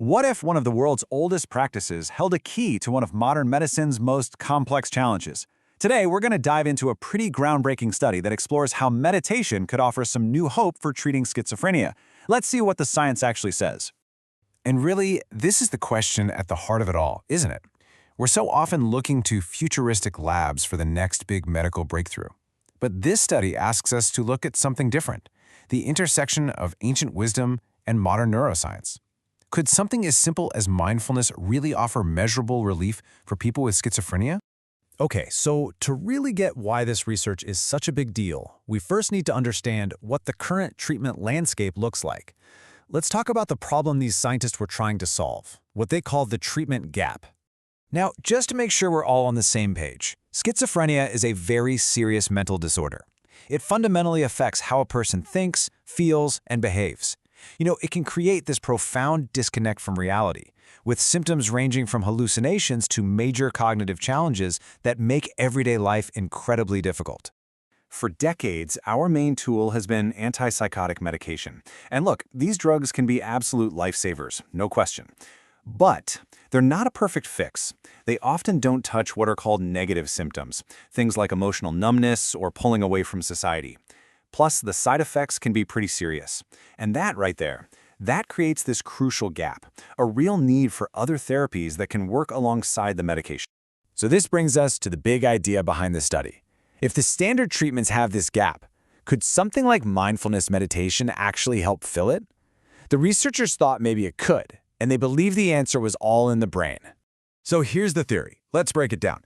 What if one of the world's oldest practices held a key to one of modern medicine's most complex challenges? Today, we're going to dive into a pretty groundbreaking study that explores how meditation could offer some new hope for treating schizophrenia. Let's see what the science actually says. And really, this is the question at the heart of it all, isn't it? We're so often looking to futuristic labs for the next big medical breakthrough. But this study asks us to look at something different, the intersection of ancient wisdom and modern neuroscience. Could something as simple as mindfulness really offer measurable relief for people with schizophrenia? Okay, so to really get why this research is such a big deal, we first need to understand what the current treatment landscape looks like. Let's talk about the problem these scientists were trying to solve, what they call the treatment gap. Now, just to make sure we're all on the same page, schizophrenia is a very serious mental disorder. It fundamentally affects how a person thinks, feels, and behaves. It can create this profound disconnect from reality, with symptoms ranging from hallucinations to major cognitive challenges that make everyday life incredibly difficult. For decades, our main tool has been antipsychotic medication. And look, these drugs can be absolute lifesavers, no question. But they're not a perfect fix. They often don't touch what are called negative symptoms, things like emotional numbness or pulling away from society. Plus, the side effects can be pretty serious. And that right there, that creates this crucial gap, a real need for other therapies that can work alongside the medication. So this brings us to the big idea behind the study. If the standard treatments have this gap, could something like mindfulness meditation actually help fill it? The researchers thought maybe it could, and they believe the answer was all in the brain. So here's the theory. Let's break it down.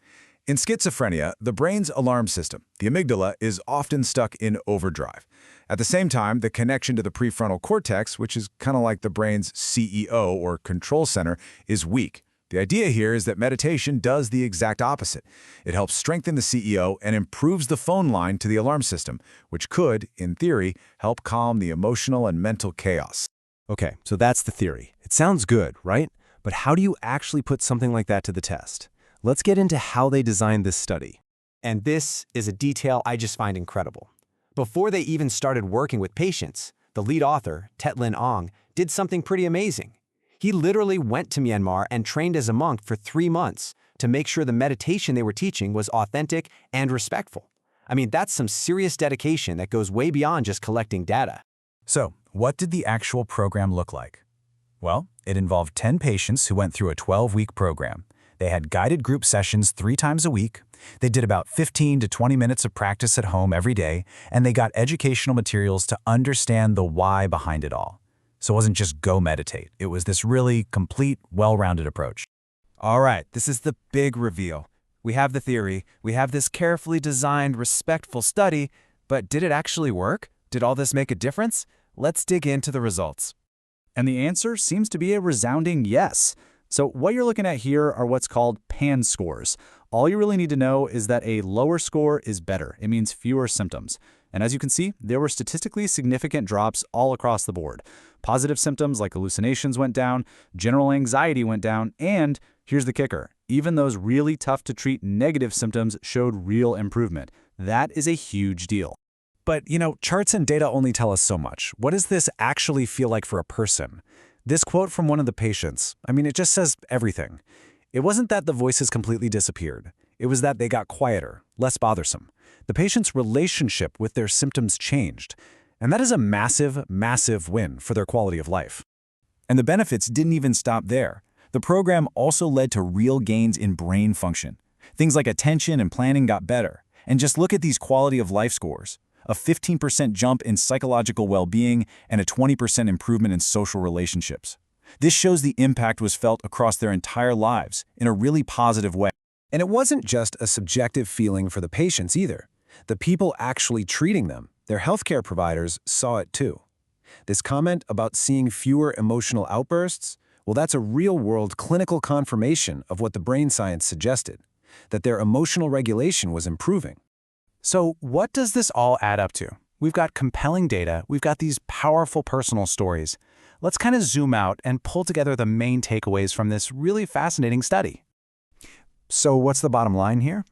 In schizophrenia, the brain's alarm system, the amygdala, is often stuck in overdrive. At the same time, the connection to the prefrontal cortex, which is kind of like the brain's CEO or control center, is weak. The idea here is that meditation does the exact opposite. It helps strengthen the CEO and improves the phone line to the alarm system, which could, in theory, help calm the emotional and mental chaos. Okay, so that's the theory. It sounds good, right? But how do you actually put something like that to the test? Let's get into how they designed this study. And this is a detail I just find incredible. Before they even started working with patients, the lead author, Aung, did something pretty amazing. He literally went to Myanmar and trained as a monk for 3 months to make sure the meditation they were teaching was authentic and respectful. I mean, that's some serious dedication that goes way beyond just collecting data. So, what did the actual program look like? Well, it involved 10 patients who went through a 12-week program. They had guided group sessions 3 times a week. They did about 15 to 20 minutes of practice at home every day, and they got educational materials to understand the why behind it all. So it wasn't just go meditate. It was this really complete, well-rounded approach. All right, this is the big reveal. We have the theory, we have this carefully designed, respectful study, but did it actually work? Did all this make a difference? Let's dig into the results. And the answer seems to be a resounding yes. So what you're looking at here are what's called PAN scores. All you really need to know is that a lower score is better. It means fewer symptoms. And as you can see, there were statistically significant drops all across the board. Positive symptoms like hallucinations went down, general anxiety went down, and here's the kicker, even those really tough to treat negative symptoms showed real improvement. That is a huge deal. But, charts and data only tell us so much. What does this actually feel like for a person? This quote from one of the patients, it just says everything. It wasn't that the voices completely disappeared. It was that they got quieter, less bothersome. The patient's relationship with their symptoms changed. And that is a massive, massive win for their quality of life. And the benefits didn't even stop there. The program also led to real gains in brain function. Things like attention and planning got better. And just look at these quality of life scores. A 15% jump in psychological well-being, and a 20% improvement in social relationships. This shows the impact was felt across their entire lives in a really positive way. And it wasn't just a subjective feeling for the patients either. The people actually treating them, their healthcare providers, saw it too. This comment about seeing fewer emotional outbursts, well, that's a real-world clinical confirmation of what the brain science suggested, that their emotional regulation was improving. So what does this all add up to? We've got compelling data, we've got these powerful personal stories. Let's kind of zoom out and pull together the main takeaways from this really fascinating study. So what's the bottom line here?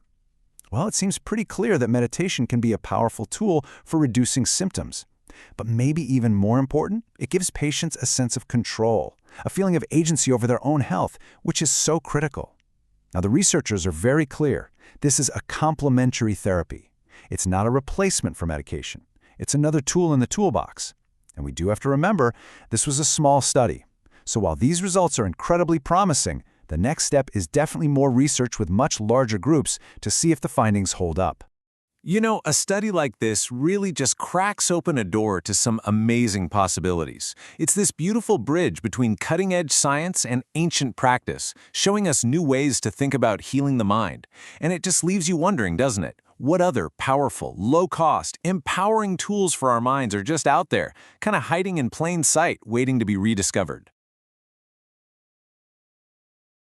Well, it seems pretty clear that meditation can be a powerful tool for reducing symptoms. But maybe even more important, it gives patients a sense of control, a feeling of agency over their own health, which is so critical. Now, the researchers are very clear. This is a complementary therapy. It's not a replacement for medication. It's another tool in the toolbox. And we do have to remember, this was a small study. So while these results are incredibly promising, the next step is definitely more research with much larger groups to see if the findings hold up. You know, a study like this really just cracks open a door to some amazing possibilities. It's this beautiful bridge between cutting-edge science and ancient practice, showing us new ways to think about healing the mind. And it just leaves you wondering, doesn't it? What other powerful, low-cost, empowering tools for our minds are just out there, kind of hiding in plain sight, waiting to be rediscovered?